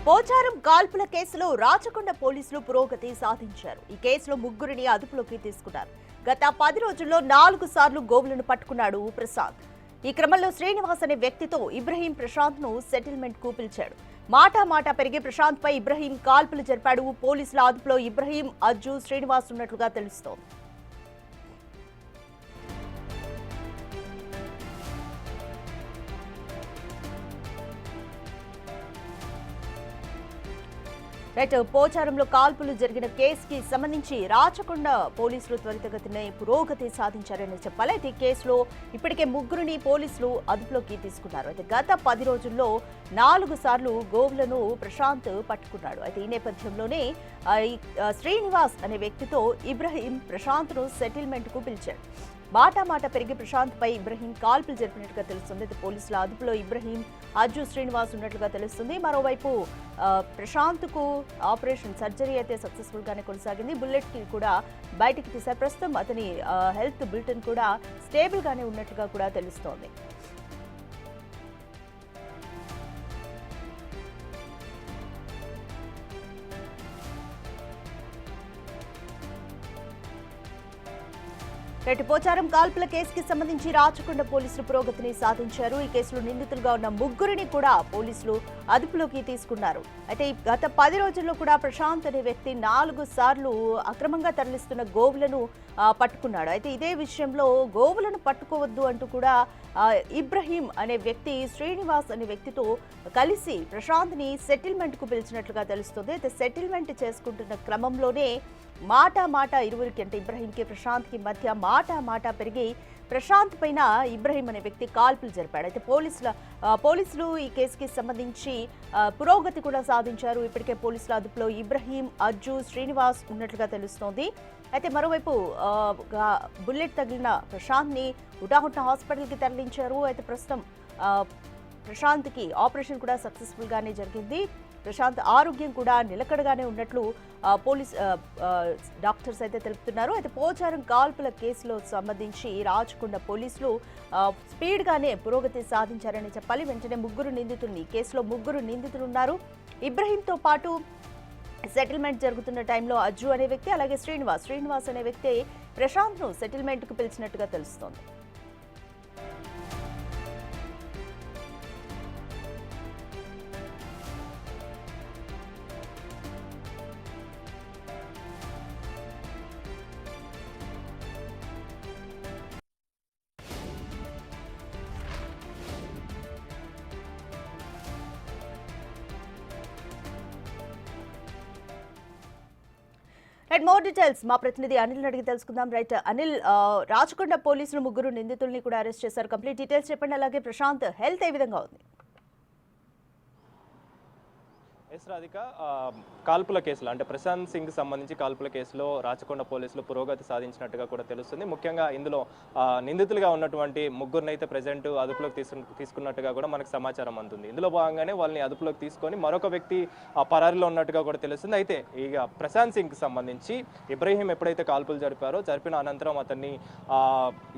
పోచారం కాల్పుల కేసులో రాచకొండ పోలీసులు పురోగతి సాధించారు. ఈ కేసులో ముగ్గురిని అదుపులోకి తీసుకున్నారు. గత 10 రోజుల్లో 4 సార్లు గోవులను పట్టుకున్నాడు ప్రశాంత్. ఈ క్రమంలో శ్రీనివాస్ అనే వ్యక్తితో ఇబ్రహీం ప్రశాంత్ ను సెటిల్మెంట్ కు పిలిచాడు. మాట పెరిగి ప్రశాంత్ పై ఇబ్రహీం కాల్పులు జరిపాడు. పోలీసుల అదుపులో ఇబ్రహీం, అజ్జు, శ్రీనివాస్ ఉన్నట్లుగా తెలుస్తోంది. పోచారంలో కాల్పులు జరిగిన కేసుకి సంబంధించి రాచకొండ పోలీసులు త్వరితగతిన పురోగతి సాధించారని చెప్పాలి. అయితే ఈ కేసులో ఇప్పటికే ముగ్గురిని పోలీసులు అదుపులోకి తీసుకున్నారు. అయితే గత 10 రోజుల్లో 4 సార్లు గోవులను ప్రశాంత్ పట్టుకున్నాడు. అయితే ఈ నేపథ్యంలోనే శ్రీనివాస్ అనే వ్యక్తితో ఇబ్రహీం ప్రశాంత్ ను సెటిల్మెంట్ కు పిలిచాడు. మాట పెరిగి ప్రశాంత్ పై ఇబ్రహీం కాల్పులు జరిపినట్టుగా తెలుస్తుంది. అయితే పోలీసుల అదుపులో ఇబ్రహీం, అజ్జు, శ్రీనివాస్ ఉన్నట్లుగా తెలుస్తుంది. మరోవైపు ప్రశాంత్ కు ఆపరేషన్ సర్జరీ అయితే సక్సెస్ఫుల్ గానే కొనసాగింది. బుల్లెట్ కి కూడా బయటికి తీశారు. ప్రస్తుతం అతని హెల్త్ బులెటిన్ కూడా స్టేబుల్ గానే ఉన్నట్లుగా కూడా తెలుస్తోంది. పోచారం కాల్పుల కేసుకి సంబంధించి రాచకొండ పోలీసులు పురోగతిని సాధించారు. ఈ కేసులో నిందితులుగా ఉన్న ముగ్గురిని కూడా పోలీసులు అదుపులోకి తీసుకున్నారు. అయితే గత 10 రోజుల్లో కూడా ప్రశాంత్ అనే వ్యక్తి 4 సార్లు అక్రమంగా తరలిస్తున్న గోవులను పట్టుకున్నాడు. అయితే ఇదే విషయంలో గోవులను పట్టుకోవద్దు అంటూ కూడా ఇబ్రహీం అనే వ్యక్తి శ్రీనివాస్ అనే వ్యక్తితో కలిసి ప్రశాంత్ ని సెటిల్మెంట్ కు పిలిచినట్లుగా తెలుస్తుంది. అయితే సెటిల్మెంట్ చేసుకుంటున్న క్రమంలోనే మాట ఇరువురికి అంటే ఇబ్రహీంకి ప్రశాంత్కి మధ్య మాట పెరిగి ప్రశాంత్ పైన ఇబ్రహీం అనే వ్యక్తి కాల్పులు జరిపాడు. అయితే పోలీసులు ఈ కేసుకి సంబంధించి పురోగతి కూడా సాధించారు. ఇప్పటికే పోలీసుల అదుపులో ఇబ్రహీం, అజ్జు, శ్రీనివాస్ ఉన్నట్లుగా తెలుస్తోంది. అయితే మరోవైపు బుల్లెట్ తగిలిన ప్రశాంత్ ని హుటాహుటిన హాస్పిటల్కి తరలించారు. అయితే ప్రస్తుతం ప్రశాంత్కి ఆపరేషన్ కూడా సక్సెస్ఫుల్ గానే జరిగింది. ప్రశాంత్ ఆరోగ్యం కూడా నిలకడగానే ఉన్నట్లు పోలీస్ డాక్టర్స్ అయితే తెలుపుతున్నారు. అయితే పోచారం కాల్పుల కేసులో సంబంధించి రాచకొండ పోలీసులు స్పీడ్గానే పురోగతి సాధించారని చెప్పాలి. వెంటనే కేసులో ముగ్గురు నిందితులు ఉన్నారు. ఇబ్రహీంతో పాటు సెటిల్మెంట్ జరుగుతున్న టైంలో అజ్జు అనే వ్యక్తి, అలాగే శ్రీనివాస్ అనే వ్యక్తి ప్రశాంత్ ను సెటిల్మెంట్ కు పిలిచినట్టుగా తెలుస్తోంది. మోర్ డీటెయిల్స్ మా ప్రతినిధి అనిల్ అడిగి తెలుసుకుందాం. అనిల్, రాచకొండ పోలీసులు ముగ్గురు నిందితుల్ని కూడా అరెస్ట్ చేశారు. కంప్లీట్ డీటెయిల్స్ చెప్పండి. అలాగే ప్రశాంత్ హెల్త్ ఏ విధంగా ఉంది? రాధిక, కాల్పుల కేసులో అంటే ప్రశాంత్ సింగ్ సంబంధించి కాల్పుల కేసులో రాచకొండ పోలీసులు పురోగతి సాధించినట్టుగా కూడా తెలుస్తుంది. ముఖ్యంగా ఇందులో నిందితులుగా ఉన్నటువంటి ముగ్గురిని అయితే ప్రెజెంట్ అదుపులోకి తీసుకున్నట్టుగా కూడా మనకు సమాచారం అందుతుంది. ఇందులో భాగంగానే వాళ్ళని అదుపులోకి తీసుకొని మరొక వ్యక్తి పరారీలో ఉన్నట్టుగా కూడా తెలుస్తుంది. అయితే ఇక ప్రశాంత్ సింగ్ సంబంధించి ఇబ్రహీం ఎప్పుడైతే కాల్పులు జరిపిన అనంతరం అతన్ని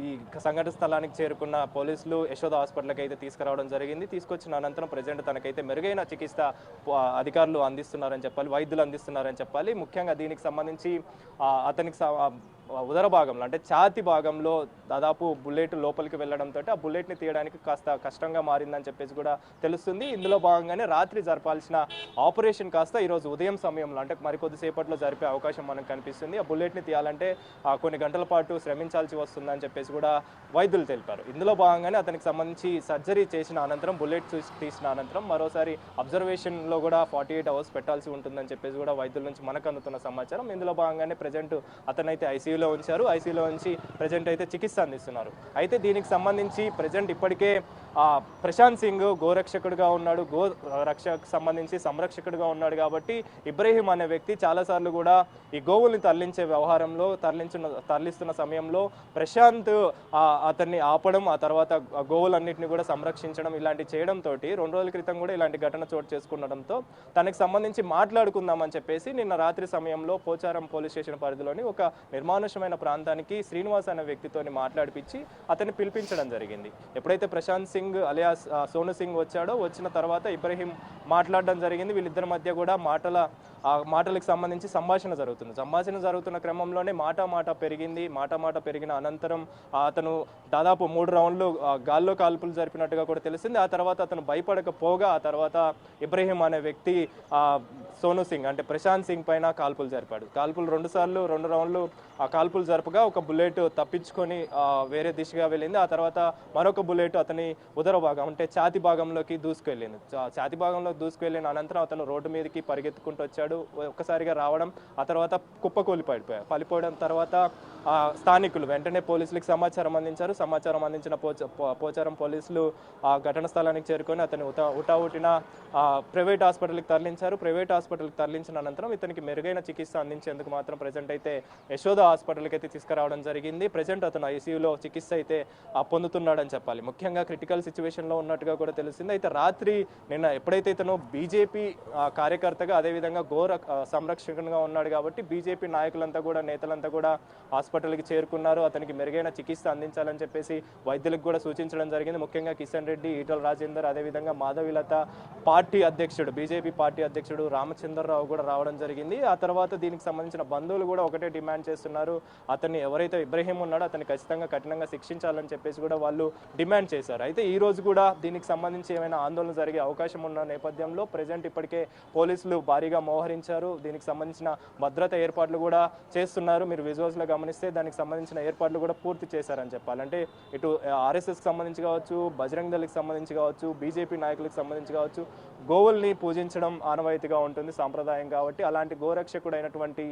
ఈ సంఘటన స్థలానికి చేరుకున్న పోలీసులు యశోద హాస్పిటల్కి అయితే తీసుకురావడం జరిగింది. తీసుకొచ్చిన అనంతరం ప్రెజెంట్ తనకైతే మెరుగైన చికిత్స అధికారులు అందిస్తున్నారని చెప్పాలి, వైద్యులు అందిస్తున్నారని చెప్పాలి. ముఖ్యంగా దీనికి సంబంధించి అతనికి ఉదర భాగంలో అంటే ఛాతి భాగంలో దాదాపు బుల్లెట్ లోపలికి వెళ్ళడంతో ఆ బుల్లెట్ని తీయడానికి కాస్త కష్టంగా మారిందని చెప్పేసి కూడా తెలుస్తుంది. ఇందులో భాగంగానే రాత్రి జరపాల్సిన ఆపరేషన్ కాస్త ఈరోజు ఉదయం సమయంలో అంటే మరికొద్దిసేపట్లో జరిపే అవకాశం మనకు కనిపిస్తుంది. ఆ బుల్లెట్ని తీయాలంటే కొన్ని గంటల పాటు శ్రమించాల్సి వస్తుందని చెప్పేసి కూడా వైద్యులు తెలిపారు. ఇందులో భాగంగానే అతనికి సంబంధించి సర్జరీ చేసిన అనంతరం బుల్లెట్ తీసిన అనంతరం మరోసారి అబ్జర్వేషన్లో కూడా 48 అవర్స్ పెట్టాల్సి ఉంటుందని చెప్పేసి కూడా వైద్యుల నుంచి మనకు అందుతున్న సమాచారం. ఇందులో భాగంగానే ప్రజెంట్ అతనైతే ఐసీయూలో ఉంచి ప్రజెంట్ అయితే చికిత్స అందిస్తున్నారు. అయితే దీనికి సంబంధించి ప్రజెంట్ ఇప్పటికే ప్రశాంత్ సింగ్ గోరక్షకుడిగా ఉన్నాడు, గో రక్షకు సంబంధించి సంరక్షకుడిగా ఉన్నాడు. కాబట్టి ఇబ్రహీం అనే వ్యక్తి చాలాసార్లు కూడా ఈ గోవుల్ని తరలించే వ్యవహారంలో తరలిస్తున్న సమయంలో ప్రశాంత్ అతన్ని ఆపడం, ఆ తర్వాత గోవులన్నింటినీ కూడా సంరక్షించడం ఇలాంటి చేయడంతో 2 రోజుల క్రితం కూడా ఇలాంటి ఘటన చోటు చేసుకునడంతో తనకు సంబంధించి మాట్లాడుకుందామని చెప్పేసి నిన్న రాత్రి సమయంలో పోచారం పోలీస్ స్టేషన్ పరిధిలోని ఒక నిర్మాణ నిర్మానుషమైన ప్రాంతానికి శ్రీనివాస్ అనే వ్యక్తితోని మాట్లాడిపించి అతన్ని పిలిపించడం జరిగింది. ఎప్పుడైతే ప్రశాంత్ సింగ్ అలియాస్ సోను సింగ్ వచ్చాడో, వచ్చిన తర్వాత ఇబ్రహీం మాట్లాడడం జరిగింది. వీళ్ళిద్దరి మధ్య కూడా మాటలకు సంబంధించి సంభాషణ జరుగుతున్న క్రమంలోనే మాట పెరిగింది. మాట పెరిగిన అనంతరం అతను దాదాపు 3 రౌండ్లు గాల్లో కాల్పులు జరిపినట్టుగా కూడా తెలిసింది. ఆ తర్వాత అతను భయపడకపోగా ఆ తర్వాత ఇబ్రహీం అనే వ్యక్తి సోను సింగ్ అంటే ప్రశాంత్ సింగ్ పైన కాల్పులు జరిపాడు. కాల్పులు 2 రౌండ్లు ఆ కాల్పులు జరపగా ఒక బుల్లెట్ తప్పించుకొని వేరే దిశగా వెళ్ళింది. ఆ తర్వాత మరొక బుల్లెట్ అతని ఉదర భాగం అంటే ఛాతి భాగంలోకి దూసుకెళ్ళింది. ఛాతి భాగంలోకి దూసుకెళ్ళిన అనంతరం అతను రోడ్డు మీదకి పరిగెత్తుకుంటూ వచ్చాడు. ఒక్కసారిగా రావడం, ఆ తర్వాత కుప్పకూలి పడిపోవడం తర్వాత స్థానికులు వెంటనే పోలీసులకు సమాచారం అందించారు. సమాచారం అందించిన పోచారం పోలీసులు ఆ ఘటన స్థలానికి చేరుకొని అతను ఉటావుటిన ప్రైవేట్ హాస్పిటల్కి తరలించారు. ప్రైవేట్ హాస్పిటల్కి తరలించిన అనంతరం ఇతనికి మెరుగైన చికిత్స అందించేందుకు మాత్రం ప్రజెంట్ అయితే యశోద హాస్పిటల్కి అయితే తీసుకురావడం జరిగింది. ప్రజెంట్ అతను ఐసీయూలో చికిత్స అయితే పొందుతున్నాడని చెప్పాలి. ముఖ్యంగా క్రిటికల్ సిచ్యువేషన్లో ఉన్నట్టుగా కూడా తెలిసింది. అయితే రాత్రి నిన్న ఎప్పుడైతే ఇతను బీజేపీ కార్యకర్తగా అదేవిధంగా గోర సంరక్షకునిగా ఉన్నాడు కాబట్టి బీజేపీ నాయకులంతా కూడా నేతలంతా కూడా హాస్పిటల్కి చేరుకున్నారు. అతనికి మెరుగైన చికిత్స అందించాలని చెప్పేసి వైద్యులకు కూడా సూచించడం జరిగింది. ముఖ్యంగా కిషన్ రెడ్డి, ఈటల రాజేందర్, అదేవిధంగా మాధవిలత, బీజేపీ పార్టీ అధ్యక్షుడు రామచంద్రరావు కూడా రావడం జరిగింది. ఆ తర్వాత దీనికి సంబంధించిన బంధువులు కూడా ఒకటే డిమాండ్ చేస్తున్నారు. అతన్ని ఎవరైతే ఇబ్రహీం ఉన్నాడో అతన్ని ఖచ్చితంగా కఠినంగా శిక్షించాలని చెప్పేసి కూడా వాళ్ళు డిమాండ్ చేశారు. అయితే ఈ రోజు కూడా దీనికి సంబంధించి ఏమైనా ఆందోళన జరిగే అవకాశం ఉన్న నేపథ్యంలో ప్రజెంట్ ఇప్పటికే పోలీసులు భారీగా మోహరించారు. దీనికి సంబంధించిన భద్రత ఏర్పాట్లు కూడా చేస్తున్నారు. మీరు విజువల్స్లో గమనిస్తే దానికి సంబంధించిన ఏర్పాట్లు కూడా పూర్తి చేశారని చెప్పాలి. అంటే ఇటు ఆర్ఎస్ఎస్కి సంబంధించి కావచ్చు, బజరంగ్ దళకి సంబంధించి కావచ్చు, బీజేపీ నాయకులకు సంబంధించి కావచ్చు, గోవుల్ని పూజించడం ఆనవాయితీగా ఉంటుంది, సాంప్రదాయం కాబట్టి అలాంటి గోరక్షకుడు అయినటువంటి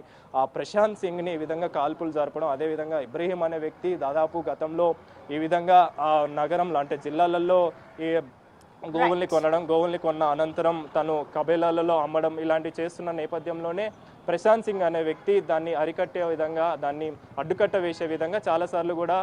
ప్రశాంత్ సింగ్ని ఈ విధంగా కాల్పులు జరపడం, అదేవిధంగా ఇబ్రహీం అనే వ్యక్తి దాదాపు గతంలో ఈ విధంగా నగరంలో అంటే జిల్లాలలో ఈ గోవుల్ని కొన్న అనంతరం తను కబేలాలలో అమ్మడం ఇలాంటివి చేస్తున్న నేపథ్యంలోనే ప్రశాంత్ సింగ్ అనే వ్యక్తి దాన్ని అరికట్టే విధంగా, దాన్ని అడ్డుకట్ట వేసే విధంగా చాలాసార్లు కూడా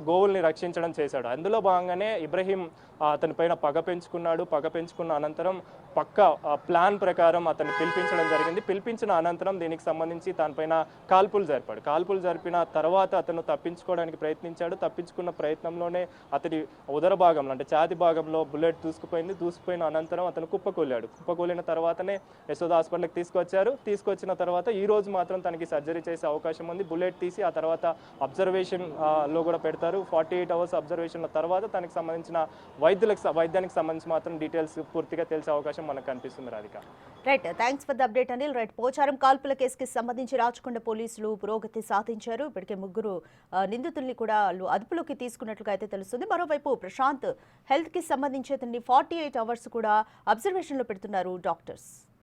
గోవుల్ని రక్షించడం చేశాడు. అందులో భాగంగానే ఇబ్రహీం అతనిపైన పగ పెంచుకున్న అనంతరం పక్క ప్లాన్ ప్రకారం అతన్ని పిలిపించడం జరిగింది. పిలిపించిన అనంతరం దీనికి సంబంధించి తనపైన కాల్పులు జరిపిన తర్వాత అతను తప్పించుకోవడానికి ప్రయత్నించాడు. తప్పించుకున్న ప్రయత్నంలోనే అతని ఉదర భాగంలో అంటే ఛాతి భాగంలో బుల్లెట్ దూసుకుపోయిన అనంతరం అతను కుప్పకూలిన తర్వాతనే యశోద హాస్పిటల్కి తీసుకొచ్చిన తర్వాత ఈ రోజు మాత్రం తనకి సర్జరీ చేసే అవకాశం ఉంది. బుల్లెట్ తీసి ఆ తర్వాత అబ్జర్వేషన్ లో కూడా పెడతారు. 48 అవర్స్ అబ్జర్వేషన్ తర్వాత తనకి సంబంధించిన వైద్యానికి సంబంధించి మాత్రం డీటెయిల్స్ పూర్తిగా తెలిసే అవకాశం మనకు కనిపిస్తుంది. Radhika, right, thanks for the update Anil. Right, Pocharam కాల్పుల కేసుకి సంబంధించి రాచకొండ పోలీసులు పురోగతి సాధించారు. ఇప్పటికే 3 నిందితుల్ని కూడా అదుపులోకి తీసుకున్నట్లుగా అయితే తెలుస్తుంది. మరోవైపు ప్రశాంత్ హెల్త్ కి సంబంధించి 48 అవర్స్ కూడా అబ్జర్వేషన్ లో పెడుతున్నారు డాక్టర్స్.